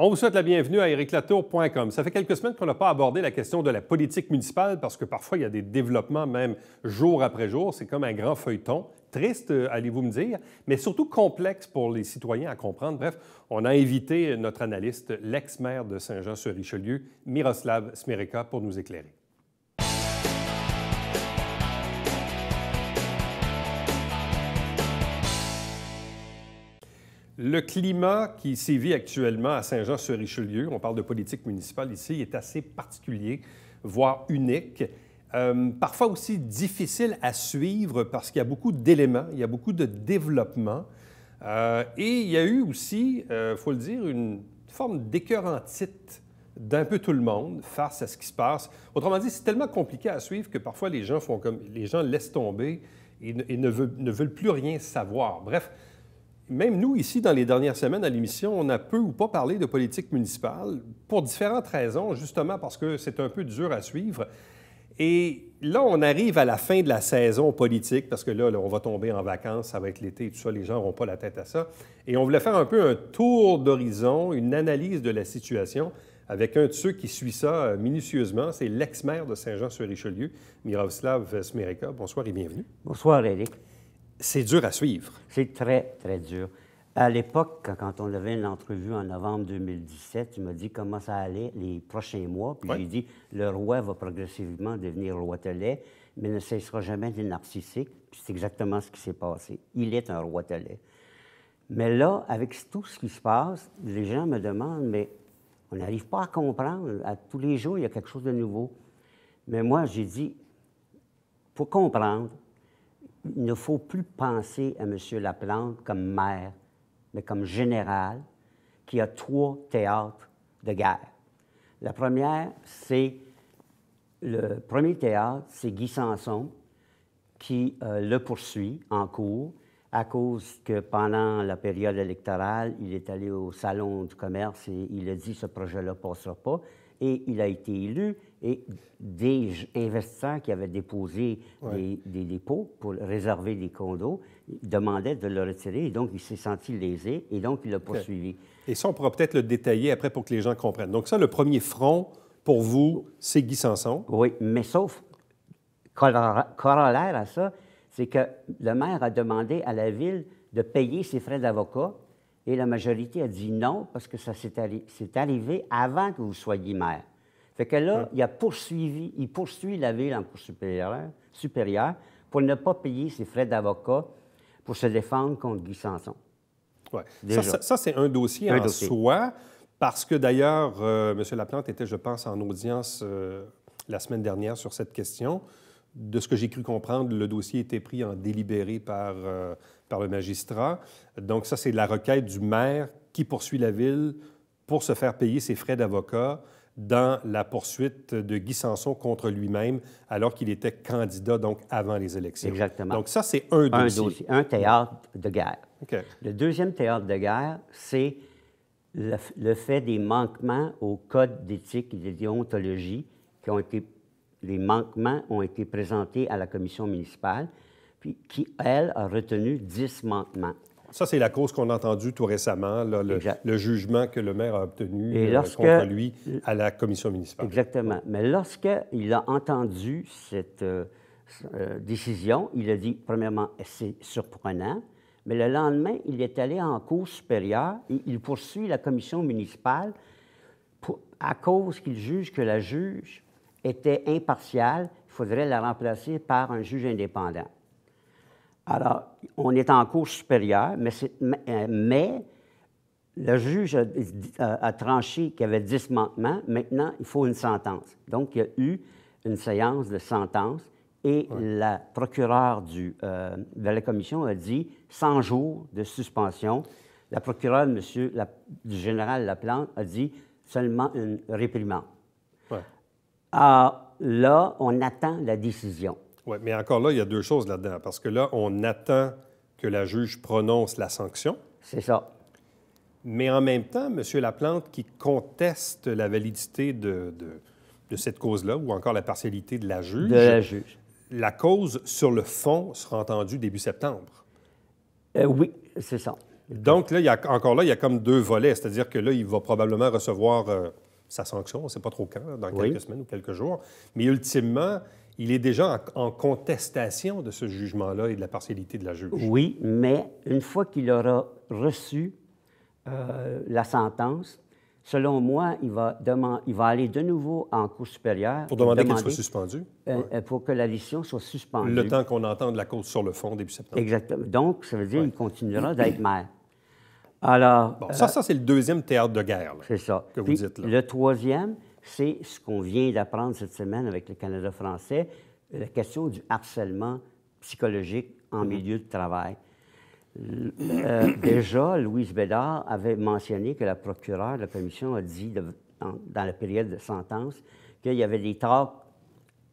On vous souhaite la bienvenue à ericlatour.com. Ça fait quelques semaines qu'on n'a pas abordé la question de la politique municipale parce que parfois il y a des développements même jour après jour. C'est comme un grand feuilleton. Triste, allez-vous me dire, mais surtout complexe pour les citoyens à comprendre. Bref, on a invité notre analyste, l'ex-maire de Saint-Jean-sur-Richelieu, Miroslav Smereka, pour nous éclairer. Le climat qui sévit actuellement à Saint-Jean-sur-Richelieu, on parle de politique municipale ici, est assez particulier, voire unique. Parfois aussi difficile à suivre parce qu'il y a beaucoup d'éléments, il y a beaucoup de développement. Et il y a eu aussi, il faut le dire, une forme d'écœur en titre d'un peu tout le monde face à ce qui se passe. Autrement dit, c'est tellement compliqué à suivre que parfois les gens laissent tomber et ne veulent plus rien savoir. Bref, même nous, ici, dans les dernières semaines à l'émission, on a peu ou pas parlé de politique municipale pour différentes raisons, justement parce que c'est un peu dur à suivre. Et là, on arrive à la fin de la saison politique, parce que là, on va tomber en vacances, ça va être l'été et tout ça, les gens n'auront pas la tête à ça. Et on voulait faire un peu un tour d'horizon, une analyse de la situation avec un de ceux qui suit ça minutieusement. C'est l'ex-maire de Saint-Jean-sur-Richelieu, Miroslav Smereka. Bonsoir et bienvenue. Bonsoir, Éric. C'est dur à suivre. C'est très, très dur. À l'époque, quand on avait une entrevue en novembre 2017, tu m'as dit comment ça allait les prochains mois. Puis j'ai dit, le roi va progressivement devenir roi-telet, mais ne cessera jamais d'être narcissique. Puis c'est exactement ce qui s'est passé. Il est un roi-telet. Mais là, avec tout ce qui se passe, les gens me demandent, mais on n'arrive pas à comprendre. À tous les jours, il y a quelque chose de nouveau. Mais moi, j'ai dit, pour comprendre, il ne faut plus penser à M. Laplante comme maire, mais comme général, qui a 3 théâtres de guerre. La première, c'est le premier théâtre, c'est Guy Sanson, qui le poursuit en cours à cause que pendant la période électorale, il est allé au Salon du commerce et il a dit « ce projet-là ne passera pas ». Et il a été élu, et des investisseurs qui avaient déposé des dépôts pour réserver des condos demandaient de le retirer, et donc il s'est senti lésé, et donc il l'a poursuivi. Et ça, on pourra peut-être le détailler après pour que les gens comprennent. Donc ça, le premier front, pour vous, c'est Guy Sanson. Oui, mais sauf, corollaire à ça, c'est que le maire a demandé à la Ville de payer ses frais d'avocat, et la majorité a dit non, parce que ça c'est arrivé avant que vous soyez maire. Fait que là, il poursuit la Ville en cour supérieure pour ne pas payer ses frais d'avocat pour se défendre contre Guy Sanson. Oui. Ça c'est un dossier en soi, parce que d'ailleurs, M. Laplante était, je pense, en audience la semaine dernière sur cette question. De ce que j'ai cru comprendre, le dossier était pris en délibéré par le magistrat. Donc ça, c'est la requête du maire qui poursuit la Ville pour se faire payer ses frais d'avocat dans la poursuite de Guy Sanson contre lui-même, alors qu'il était candidat, donc avant les élections. Exactement. Donc ça, c'est un dossier. Un théâtre de guerre. Okay. Le deuxième théâtre de guerre, c'est le fait des manquements au code d'éthique et de déontologie qui ont été... Les manquements ont été présentés à la commission municipale, puis qui, elle, a retenu 10 manquements. Ça, c'est la cause qu'on a entendue tout récemment, là, le jugement que le maire a obtenu contre lui à la commission municipale. Exactement. Mais lorsqu'il a entendu cette décision, il a dit, premièrement, c'est surprenant, mais le lendemain, il est allé en cour supérieure et il poursuit la commission municipale à cause qu'il juge que la juge était impartiale, il faudrait la remplacer par un juge indépendant. Alors, on est en cour supérieure, mais le juge a tranché qu'il y avait 10 manquements. Maintenant, il faut une sentence. Donc, il y a eu une séance de sentence et la procureure de la commission a dit 100 jours de suspension. La procureure, du général Laplante, a dit seulement une réprimande. Ouais. Alors, là, on attend la décision. Oui, mais encore là, il y a 2 choses là-dedans. Parce que là, on attend que la juge prononce la sanction. C'est ça. Mais en même temps, M. Laplante, qui conteste la validité de cette cause-là, ou encore la partialité de la juge, la cause sur le fond sera entendue début septembre. Oui, c'est ça. Donc, là, encore là, il y a comme deux volets, c'est-à-dire que là, il va probablement recevoir sa sanction, on ne sait pas trop quand, dans quelques semaines ou quelques jours, mais ultimement, il est déjà en contestation de ce jugement-là et de la partialité de la juge. Oui, mais une fois qu'il aura reçu la sentence, selon moi, il va aller de nouveau en Cour supérieure. Pour demander qu'elle soit suspendue? Pour que la décision soit suspendue. Le temps qu'on entende la cause sur le fond début septembre. Exactement. Donc, ça veut dire qu'il continuera d'être maire. Alors... Bon, ça c'est le deuxième théâtre de guerre c'est ça. Que vous dites. Là. Le troisième, c'est ce qu'on vient d'apprendre cette semaine avec le Canada français, la question du harcèlement psychologique en milieu de travail. Déjà, Louise Bédard avait mentionné que la procureure de la commission a dit, dans la période de sentence, qu'il y avait des torts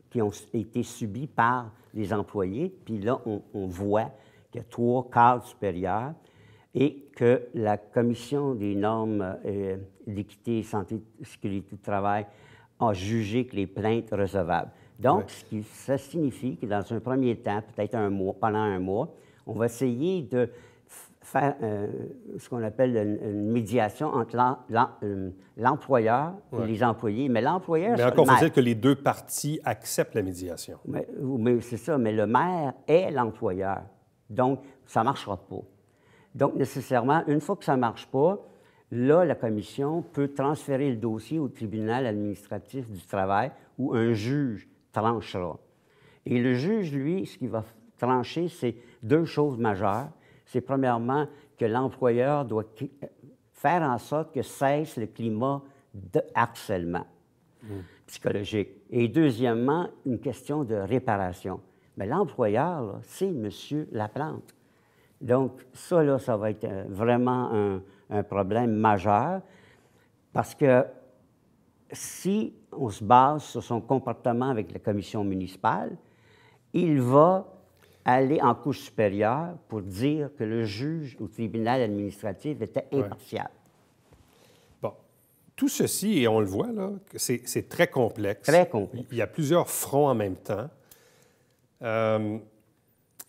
qui ont été subis par les employés. Puis là, on voit qu'il y a 3 cadres supérieurs et que la commission des normes d'équité, santé, sécurité du travail a jugé que les plaintes recevables. Donc, ça signifie que dans un premier temps, peut-être pendant un mois, on va essayer de faire ce qu'on appelle une médiation entre l'employeur et les employés. Mais l'employeur... Mais encore faut-il que les deux parties acceptent la médiation. Mais c'est ça, mais le maire est l'employeur. Donc, ça ne marchera pas. Donc, nécessairement, une fois que ça ne marche pas, là, la commission peut transférer le dossier au tribunal administratif du travail où un juge tranchera. Et le juge, lui, ce qu'il va trancher, c'est 2 choses majeures. C'est premièrement que l'employeur doit faire en sorte que cesse le climat de harcèlement psychologique. Et deuxièmement, une question de réparation. Mais l'employeur, c'est M. Laplante. Donc, ça, là, ça va être vraiment un problème majeur parce que si on se base sur son comportement avec la commission municipale, il va aller en Cour supérieure pour dire que le juge au tribunal administratif était impartial. Bon. Tout ceci, et on le voit, là, c'est très complexe. Très complexe. Il y a plusieurs fronts en même temps.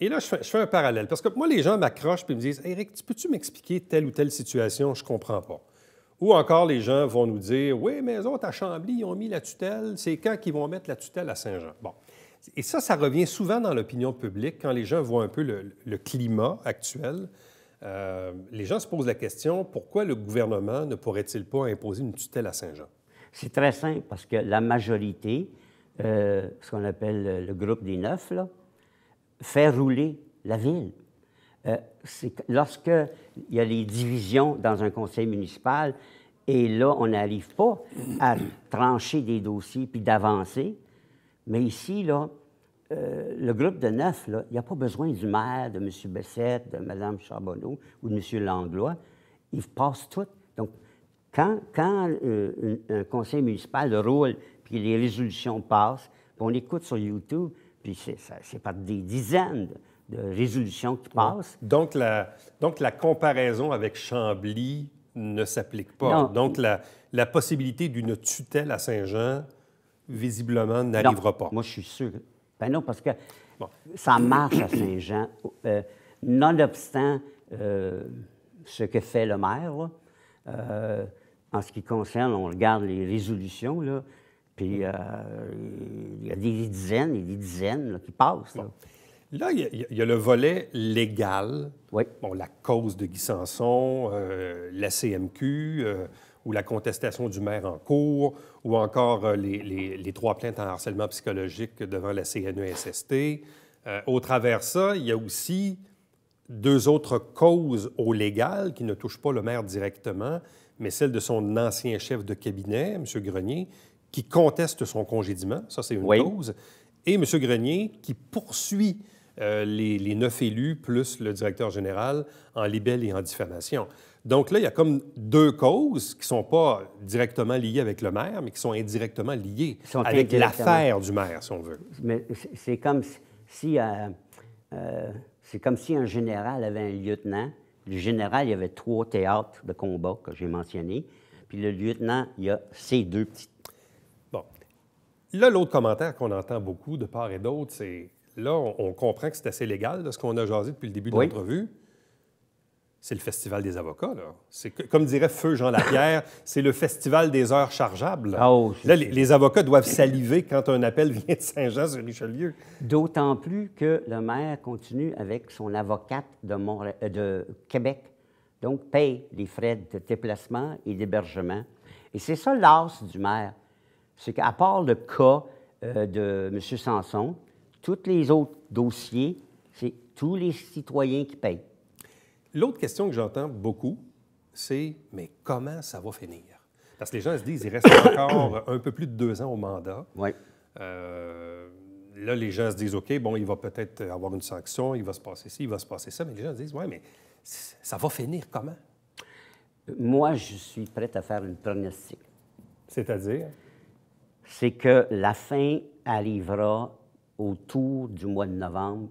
Et là, je fais un parallèle. Parce que moi, les gens m'accrochent et me disent « Éric, peux-tu m'expliquer telle ou telle situation? Je ne comprends pas. » Ou encore, les gens vont nous dire « Oui, mais eux autres, à Chambly, ils ont mis la tutelle. C'est quand qu'ils vont mettre la tutelle à Saint-Jean? » Bon. Et ça revient souvent dans l'opinion publique quand les gens voient un peu le climat actuel. Les gens se posent la question, pourquoi le gouvernement ne pourrait-il pas imposer une tutelle à Saint-Jean? C'est très simple, parce que la majorité, ce qu'on appelle le groupe des 9, là, fait rouler la ville. Lorsqu'il y a les divisions dans un conseil municipal, et là, on n'arrive pas à trancher des dossiers puis d'avancer, mais ici, là, le groupe de 9, il n'y a pas besoin du maire, de M. Bessette, de Mme Charbonneau ou de M. Langlois. Ils passent tout. Donc, quand un conseil municipal roule, puis les résolutions passent, puis on écoute sur YouTube, puis c'est par des dizaines de résolutions qui passent. Donc, la comparaison avec Chambly ne s'applique pas. Non. Donc, la possibilité d'une tutelle à Saint-Jean, visiblement, n'arrivera pas. Moi, je suis sûr. Ben non, parce que ça marche à Saint-Jean. Nonobstant ce que fait le maire, là, en ce qui concerne, on regarde les résolutions, là, puis il y a des dizaines et des dizaines là, qui passent. Là. Là, il y a le volet légal. Oui. Bon, la cause de Guy Sanson, la CMQ, ou la contestation du maire en cours, ou encore les 3 plaintes en harcèlement psychologique devant la CNESST. Au travers de ça, il y a aussi 2 autres causes au légal qui ne touchent pas le maire directement, mais celle de son ancien chef de cabinet, M. Grenier, qui conteste son congédiement. Ça, c'est une cause. Et M. Grenier qui poursuit les 9 élus plus le directeur général en libelle et en diffamation. Donc là, il y a comme 2 causes qui ne sont pas directement liées avec le maire, mais qui sont indirectement liées avec l'affaire du maire, si on veut. Mais c'est comme si un général avait un lieutenant. Le général, il y avait 3 théâtres de combat que j'ai mentionnés. Puis le lieutenant, il y a ces 2 petits. Bon. Là, l'autre commentaire qu'on entend beaucoup de part et d'autre, c'est... Là, on comprend que c'est assez légal, là, ce qu'on a jasé depuis le début de l'entrevue. c'est le festival des avocats, là. Comme dirait Feu Jean Lapierre, c'est le festival des heures chargeables. Oh, là, les avocats doivent saliver quand un appel vient de Saint-Jean-sur-Richelieu. D'autant plus que le maire continue avec son avocate de Québec, donc paye les frais de déplacement et d'hébergement. Et c'est ça l'as du maire. C'est qu'à part le cas de M. Sanson, tous les autres dossiers, c'est tous les citoyens qui payent. L'autre question que j'entends beaucoup, c'est « mais comment ça va finir? » Parce que les gens se disent, il reste encore un peu plus de 2 ans au mandat. Oui. Là, les gens se disent, OK, bon, il va peut-être avoir une sanction, il va se passer ci, il va se passer ça. Mais les gens se disent, oui, mais ça va finir comment? Moi, je suis prêt à faire une pronostic. C'est-à-dire? C'est que la fin arrivera autour du mois de novembre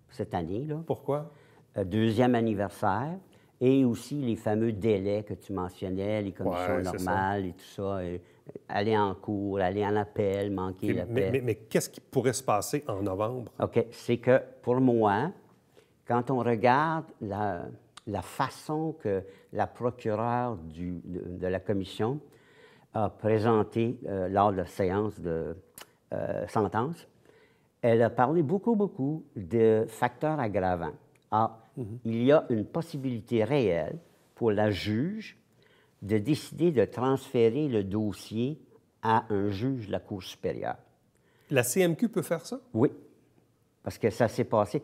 cette année, là. Pourquoi? 2e anniversaire, et aussi les fameux délais que tu mentionnais, les commissions normales et tout ça, aller en cours, aller en appel, manquer l'appel. Mais qu'est-ce qui pourrait se passer en novembre? OK. C'est que, pour moi, quand on regarde la façon que la procureure de la commission a présenté lors de la séance de sentence, elle a parlé beaucoup de facteurs aggravants. Il y a une possibilité réelle pour la juge de décider de transférer le dossier à un juge de la Cour supérieure. La CMQ peut faire ça? Oui, parce que ça s'est passé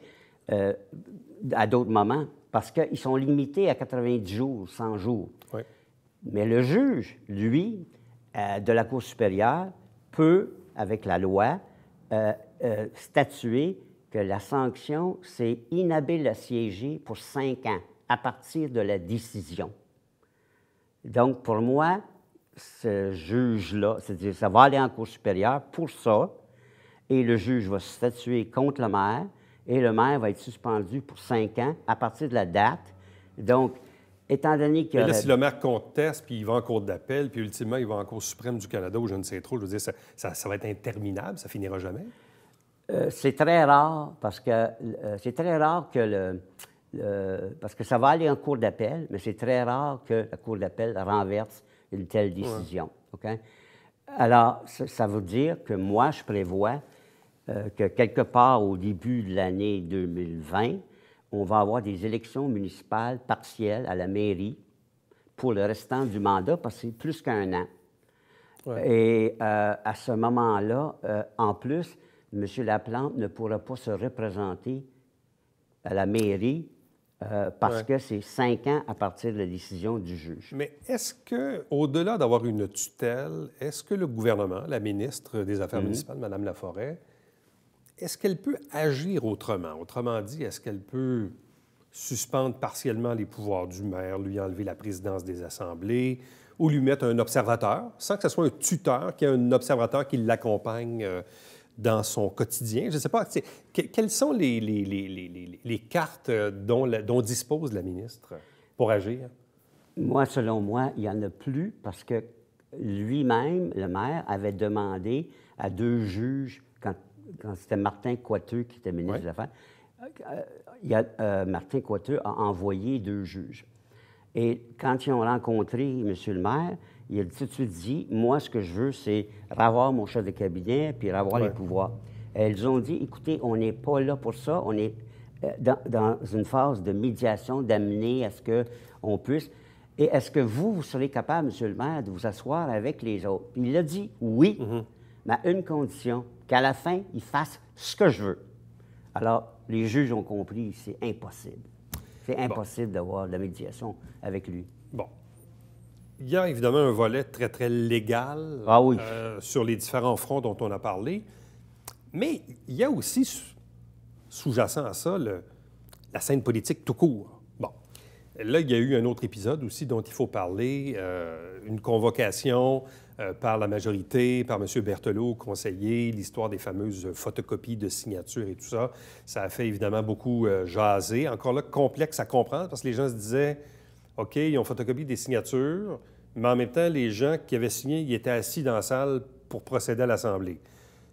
à d'autres moments, parce qu'ils sont limités à 90 jours, 100 jours. Oui. Mais le juge, lui, de la Cour supérieure, peut, avec la loi, statuer que la sanction, c'est inhabile à siéger pour 5 ans à partir de la décision. Donc, pour moi, ce juge-là, c'est-à-dire ça va aller en Cour supérieure pour ça, et le juge va statuer contre le maire, et le maire va être suspendu pour 5 ans à partir de la date. Donc, étant donné que... Mais là, si le maire conteste, puis il va en cour d'appel, puis ultimement, il va en Cour suprême du Canada, ou je ne sais trop, je veux dire, ça va être interminable, ça finira jamais? C'est très rare parce que parce que ça va aller en cour d'appel, mais c'est très rare que la cour d'appel renverse une telle décision. Ouais. OK? Alors, ça veut dire que moi, je prévois que quelque part au début de l'année 2020, on va avoir des élections municipales partielles à la mairie pour le restant du mandat, parce que c'est plus qu'1 an. Ouais. Et à ce moment-là, en plus, M. Laplante ne pourra pas se représenter à la mairie parce que c'est 5 ans à partir de la décision du juge. Mais est-ce que, au-delà d'avoir une tutelle, est-ce que le gouvernement, la ministre des Affaires municipales, Mme Laforêt, est-ce qu'elle peut agir autrement? Autrement dit, est-ce qu'elle peut suspendre partiellement les pouvoirs du maire, lui enlever la présidence des assemblées ou lui mettre un observateur, sans que ce soit un tuteur, qu'il y ait un observateur qui l'accompagne dans son quotidien? Je ne sais pas, quelles sont les cartes dont dispose la ministre pour agir? Moi, selon moi, il n'y en a plus parce que lui-même, le maire, avait demandé à 2 juges, quand c'était Martin Coiteux qui était ministre des Affaires, Martin Coiteux a envoyé 2 juges. Et quand ils ont rencontré M. le maire, il a tout de suite dit, moi, ce que je veux, c'est revoir mon chef de cabinet puis revoir les pouvoirs. Et ils ont dit, écoutez, on n'est pas là pour ça, on est dans une phase de médiation, d'amener à ce qu'on puisse. Et est-ce que vous serez capable, M. le maire, de vous asseoir avec les autres? Puis il a dit oui, mais à une condition, qu'à la fin, il fasse ce que je veux. Alors, les juges ont compris, c'est impossible. C'est impossible d'avoir de la médiation avec lui. Bon. Il y a évidemment un volet très, très légal sur les différents fronts dont on a parlé, mais il y a aussi, sous-jacent à ça, la scène politique tout court. Bon. Là, il y a eu un autre épisode aussi dont il faut parler, une convocation par la majorité, par M. Berthelot, conseiller, l'histoire des fameuses photocopies de signatures et tout ça. Ça a fait évidemment beaucoup jaser. Encore là, complexe à comprendre parce que les gens se disaient, OK, ils ont photocopié des signatures, mais en même temps, les gens qui avaient signé, ils étaient assis dans la salle pour procéder à l'Assemblée.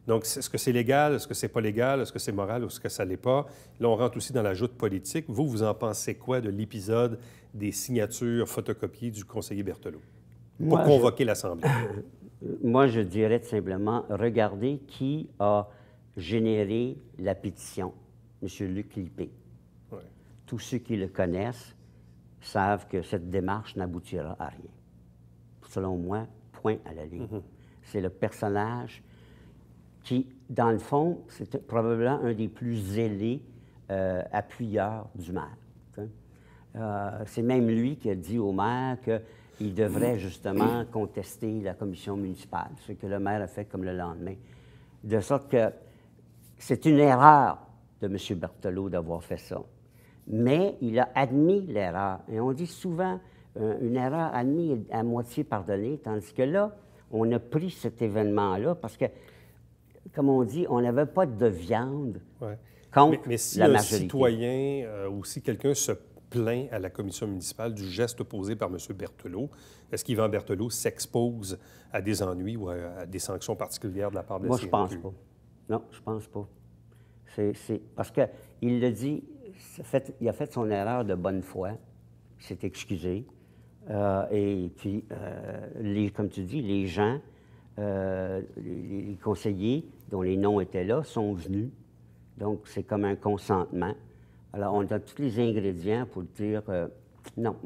Donc, est-ce que c'est légal? Est-ce que c'est pas légal? Est-ce que c'est moral ou est-ce que ça l'est pas? Là, on rentre aussi dans la joute politique. Vous en pensez quoi de l'épisode des signatures photocopiées du conseiller Berthelot pour convoquer l'Assemblée? Moi, je dirais tout simplement, regardez qui a généré la pétition, M. Luc Lippé. Ouais. Tous ceux qui le connaissent savent que cette démarche n'aboutira à rien. Selon moi, point à la ligne. C'est le personnage qui, dans le fond, c'est probablement un des plus zélés appuyeurs du maire. C'est même lui qui a dit au maire qu'il devrait justement contester la commission municipale, ce que le maire a fait comme le lendemain. De sorte que c'est une erreur de M. Berthelot d'avoir fait ça. Mais il a admis l'erreur. Et on dit souvent une erreur admise à moitié pardonnée, tandis que là, on a pris cet événement-là parce que, comme on dit, on n'avait pas de viande contre mais si la un majorité. citoyen ou si quelqu'un se plaint à la commission municipale du geste posé par M. Berthelot, est-ce qu'Yvan Berthelot s'expose à des ennuis ou à des sanctions particulières de la part de la Moi, CNQ? je pense pas. Non, je pense pas. C'est parce qu'il le dit, il a fait son erreur de bonne foi, il s'est excusé, et puis, comme tu dis, les gens, les conseillers dont les noms étaient là sont venus, donc c'est comme un consentement. Alors, on a tous les ingrédients pour dire non,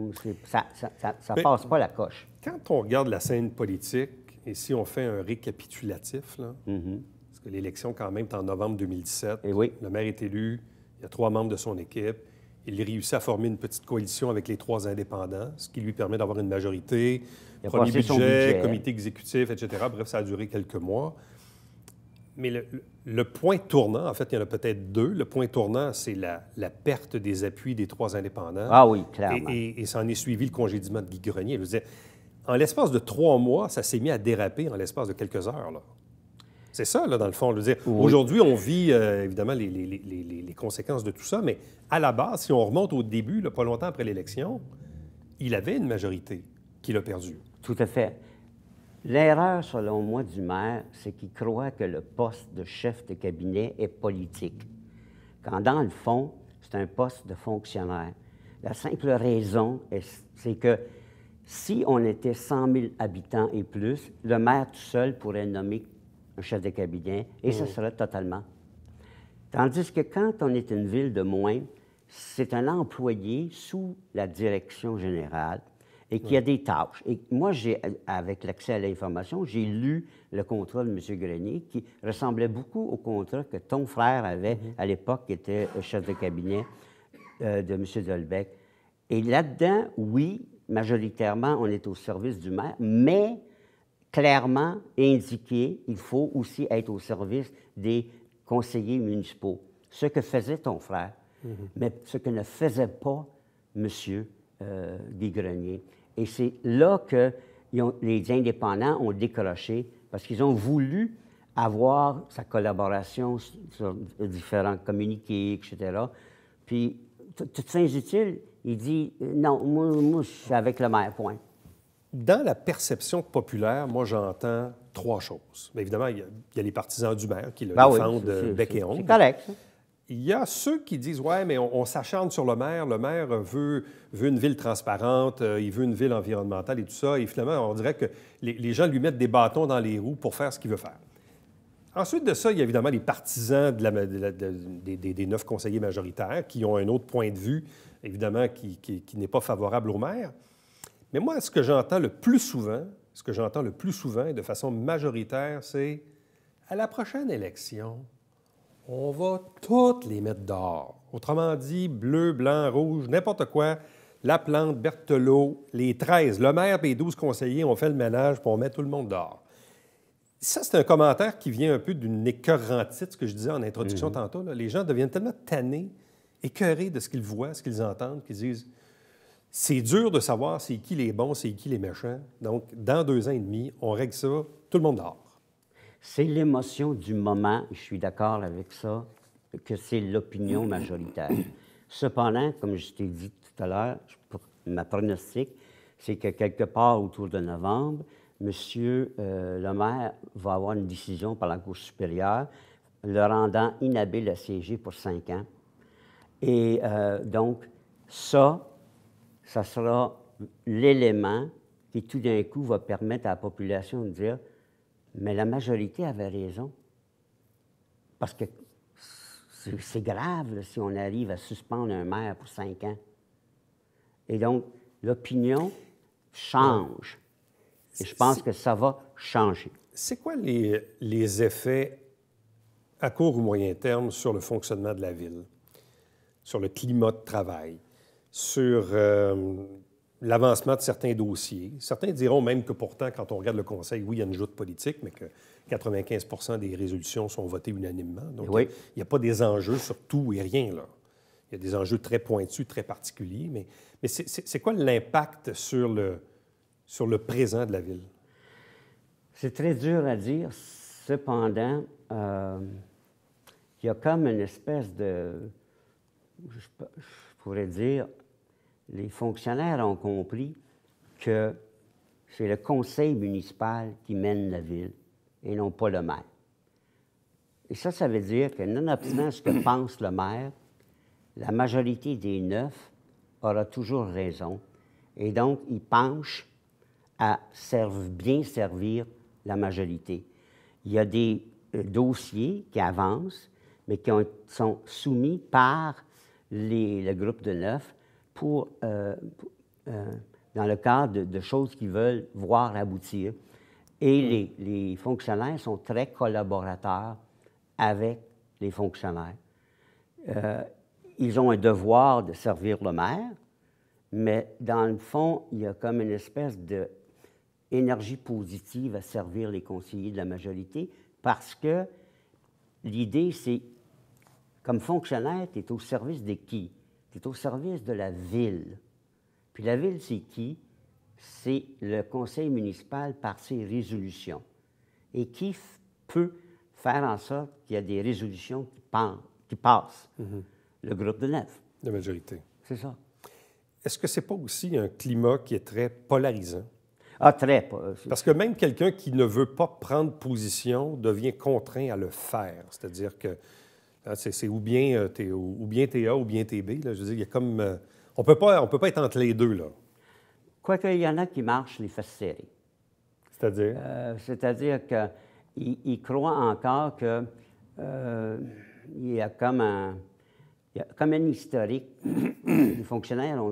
ça passe pas la coche. Quand on regarde la scène politique, et si on fait un récapitulatif, là, parce que l'élection, quand même, est en novembre 2017, et oui. Le maire est élu, il y a 3 membres de son équipe, il réussit à former une petite coalition avec les 3 indépendants, ce qui lui permet d'avoir une majorité, premier budget, comité exécutif, etc. Bref, ça a duré quelques mois. Mais le point tournant, en fait, il y en a peut-être 2. Le point tournant, c'est la perte des appuis des 3 indépendants. Ah oui, clairement. Et ça en est suivi le congédiement de Guy Grenier. Je veux dire, en l'espace de 3 mois, ça s'est mis à déraper en l'espace de quelques heures, là. C'est ça, là, dans le fond. Je veux dire, aujourd'hui, on vit, évidemment, les conséquences de tout ça, mais à la base, si on remonte au début, là, pas longtemps après l'élection, il avait une majorité qu'il a perdue. Tout à fait. L'erreur, selon moi, du maire, c'est qu'il croit que le poste de chef de cabinet est politique, quand dans le fond, c'est un poste de fonctionnaire. La simple raison, c'est que si on était 100 000 habitants et plus, le maire tout seul pourrait nommer un chef de cabinet et ce serait totalement. Tandis que quand on est une ville de moins, c'est un employé sous la direction générale et qui a des tâches. Et moi, avec l'accès à l'information, j'ai lu le contrat de M. Grenier qui ressemblait beaucoup au contrat que ton frère avait à l'époque, qui était chef de cabinet de M. Delbecq. Et là-dedans, oui, majoritairement, on est au service du maire, mais clairement indiqué, il faut aussi être au service des conseillers municipaux. Ce que faisait ton frère, mais ce que ne faisait pas M. Guy Grenier. Et c'est là que les indépendants ont décroché parce qu'ils ont voulu avoir sa collaboration sur différents communiqués, etc. Puis, toutes fins utiles, il dit « Non, moi, je suis avec le maire, point ». Dans la perception populaire, moi, j'entends 3 choses. Bien, évidemment, il y a les partisans du maire qui le défendent bec et ongle. C'est correct, ça. Il y a ceux qui disent « Ouais, mais on s'acharne sur le maire. Le maire veut une ville transparente, il veut une ville environnementale et tout ça. » Et finalement, on dirait que les gens lui mettent des bâtons dans les roues pour faire ce qu'il veut faire. Ensuite de ça, il y a évidemment les partisans des 9 conseillers majoritaires qui ont un autre point de vue, évidemment, qui n'est pas favorable au maire. Mais moi, ce que j'entends le plus souvent et de façon majoritaire, c'est à la prochaine élection, on va toutes les mettre dehors. Autrement dit, bleu, blanc, rouge, n'importe quoi, Laplante, Berthelot, les 13, le maire et les 12 conseillers, on fait le ménage puis on met tout le monde dehors. Ça, c'est un commentaire qui vient un peu d'une écœurantite, ce que je disais en introduction tantôt. Là. Les gens deviennent tellement tannés, écœurés de ce qu'ils voient, ce qu'ils entendent, qu'ils disent « C'est dur de savoir c'est qui les bons, c'est qui les méchants. Donc, dans 2 ans et demi, on règle ça, tout le monde dehors. » C'est l'émotion du moment, je suis d'accord avec ça, que c'est l'opinion majoritaire. Cependant, comme je t'ai dit tout à l'heure, ma pronostic, c'est que quelque part autour de novembre, le maire va avoir une décision par la Cour supérieure le rendant inhabile à siéger pour 5 ans. Et donc, ça sera l'élément qui, tout d'un coup, va permettre à la population de dire « Mais la majorité avait raison. » Parce que c'est grave là, si on arrive à suspendre un maire pour 5 ans. Et donc, l'opinion change. Et je pense que ça va changer. C'est quoi les effets à court ou moyen terme sur le fonctionnement de la ville, sur le climat de travail, sur l'avancement de certains dossiers? Certains diront même que pourtant, quand on regarde le Conseil, oui, il y a une joute politique, mais que 95 des résolutions sont votées unanimement. Donc, oui. Il n'y a pas des enjeux sur tout et rien, là. Il y a des enjeux très pointus, très particuliers, mais c'est quoi l'impact sur le présent de la ville? C'est très dur à dire. Cependant, il y a comme une espèce de... Je pourrais dire, les fonctionnaires ont compris que c'est le conseil municipal qui mène la ville et non pas le maire. Et ça veut dire que, nonobstant ce que pense le maire, la majorité des 9 aura toujours raison. Et donc, il penche à bien servir la majorité. Il y a des dossiers qui avancent, mais qui sont soumis par le groupe de 9 dans le cadre de choses qu'ils veulent voir aboutir. Et les fonctionnaires sont très collaborateurs avec les fonctionnaires. Ils ont un devoir de servir le maire, mais dans le fond, il y a comme une espèce d'énergie positive à servir les conseillers de la majorité parce que l'idée, c'est, comme fonctionnaire, tu es au service de qui? Tu es au service de la ville. Puis la ville, c'est qui? C'est le conseil municipal par ses résolutions. Et qui peut faire en sorte qu'il y a des résolutions qui passent? Le groupe de 9. La majorité. C'est ça. Est-ce que c'est pas aussi un climat qui est très polarisant? Ah, très. Parce que même quelqu'un qui ne veut pas prendre position devient contraint à le faire. C'est-à-dire que c'est ou bien t'es A ou bien t'es B. Là. Je veux dire, il y a comme... on peut pas être entre les deux, là. Quoique, il y en a qui marchent les fesses serrées. C'est-à-dire? C'est-à-dire qu'ils croient encore que il y a comme un historique. Les fonctionnaires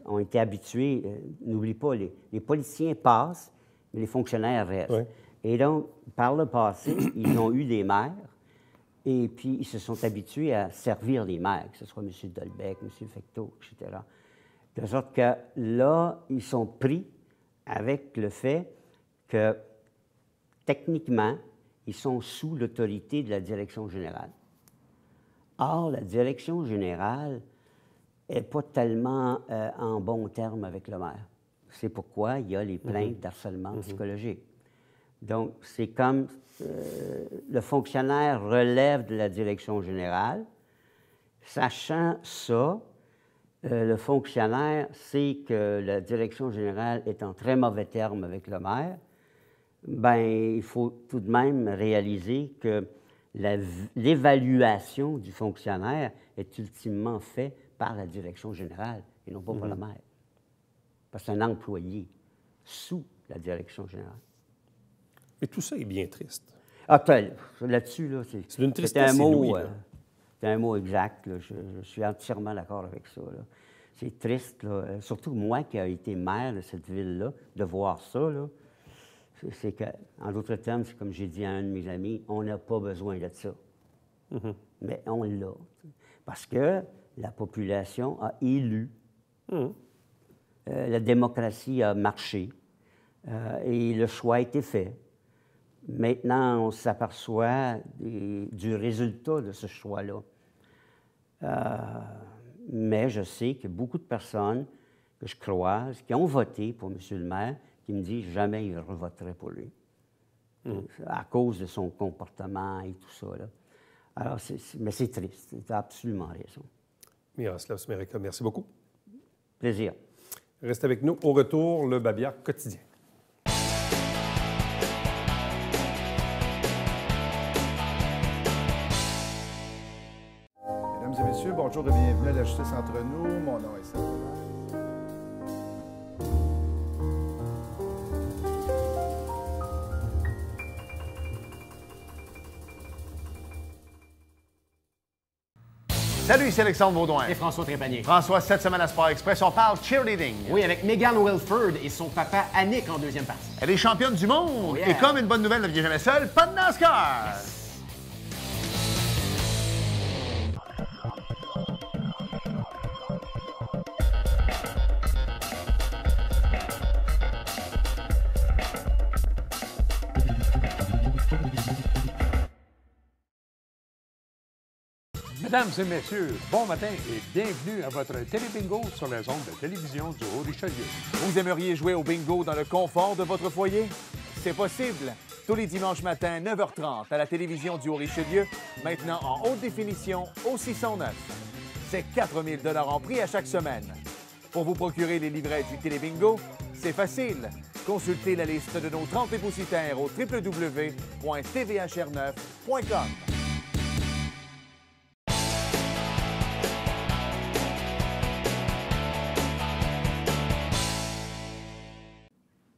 ont été habitués. N'oublie pas, les politiciens passent, mais les fonctionnaires restent. Oui. Et donc, par le passé, ils ont eu des maires, et puis ils se sont habitués à servir les maires, que ce soit M. Dolbeck, M. Fecteau, etc. De sorte que là, ils sont pris avec le fait que, techniquement, ils sont sous l'autorité de la direction générale. Or, la direction générale n'est pas tellement en bon terme avec le maire. C'est pourquoi il y a les plaintes d'harcèlement psychologique. Donc, c'est comme le fonctionnaire relève de la direction générale. Sachant ça, le fonctionnaire sait que la direction générale est en très mauvais terme avec le maire. Bien, il faut tout de même réaliser que l'évaluation du fonctionnaire est ultimement faite par la direction générale et non pas par le maire. Parce que c'est un employé sous la direction générale. Et tout ça est bien triste. Ah, là-dessus, là, c'est une tristesse inouïe. C'est un mot exact. Là, je suis entièrement d'accord avec ça. Là. C'est triste, là, surtout moi qui ai été maire de cette ville-là, de voir ça. Là. C'est que, en d'autres termes, c'est comme j'ai dit à un de mes amis, on n'a pas besoin de ça. Mais on l'a. Parce que la population a élu. La démocratie a marché. Et le choix a été fait. Maintenant, on s'aperçoit du résultat de ce choix-là. Mais je sais que beaucoup de personnes que je croise, qui ont voté pour M. le maire, qui me disent jamais ils ne revoteraient pour lui. À cause de son comportement et tout ça. Là. Alors, mais c'est triste. Tu as absolument raison. Miroslav Sméreka, merci beaucoup. Plaisir. Reste avec nous. Au retour, le Babillard quotidien. Bonjour et bienvenue à la Justice entre nous. Mon nom est Serge. Salut, ici Alexandre Baudouin. Et François Trépanier. François, cette semaine à Sport Express, on parle cheerleading. Oui, avec Megan Wilford et son papa Annick en deuxième partie. Elle est championne du monde. Oh yeah. Et comme une bonne nouvelle ne vient jamais seule, pas de NASCAR. Yes. Mesdames et messieurs, bon matin et bienvenue à votre télébingo sur les ondes de télévision du Haut-Richelieu. Vous aimeriez jouer au bingo dans le confort de votre foyer? C'est possible. Tous les dimanches matins, 9h30, à la télévision du Haut-Richelieu, maintenant en haute définition au 609. C'est 4 000 $ en prix à chaque semaine. Pour vous procurer les livrets du télébingo, c'est facile. Consultez la liste de nos 30 dépositaires au www.tvhr9.com.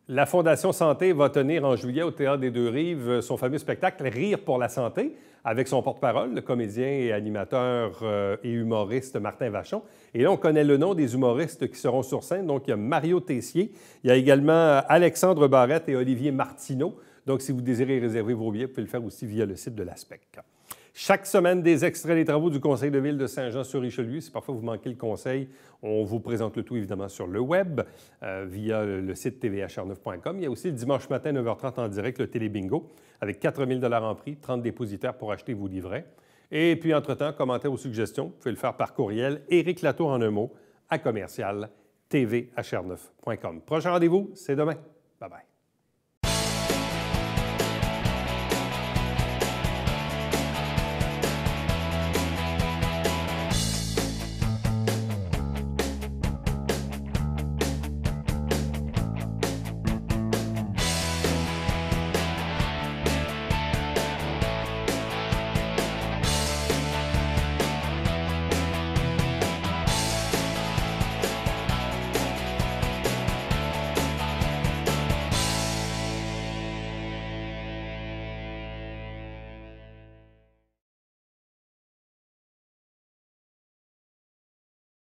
La Fondation Santé va tenir en juillet au Théâtre des Deux-Rives son fameux spectacle « Rire pour la santé » avec son porte-parole, le comédien et animateur et humoriste Martin Vachon. Et là, on connaît le nom des humoristes qui seront sur scène. Donc, il y a Mario Tessier, il y a également Alexandre Barrette et Olivier Martineau. Donc, si vous désirez réserver vos billets, vous pouvez le faire aussi via le site de l'ASPEC. Chaque semaine, des extraits des travaux du Conseil de ville de Saint-Jean-sur-Richelieu. Si parfois vous manquez le conseil, on vous présente le tout évidemment sur le web via le site tvhr9.com. Il y a aussi le dimanche matin, 9h30 en direct, le Télébingo avec 4 000 $ en prix, 30 dépositaires pour acheter vos livrets. Et puis, entre-temps, commentaires ou suggestions, vous pouvez le faire par courriel. Éric Latour en un mot à commercial tvhr9.com. Prochain rendez-vous, c'est demain. Bye-bye.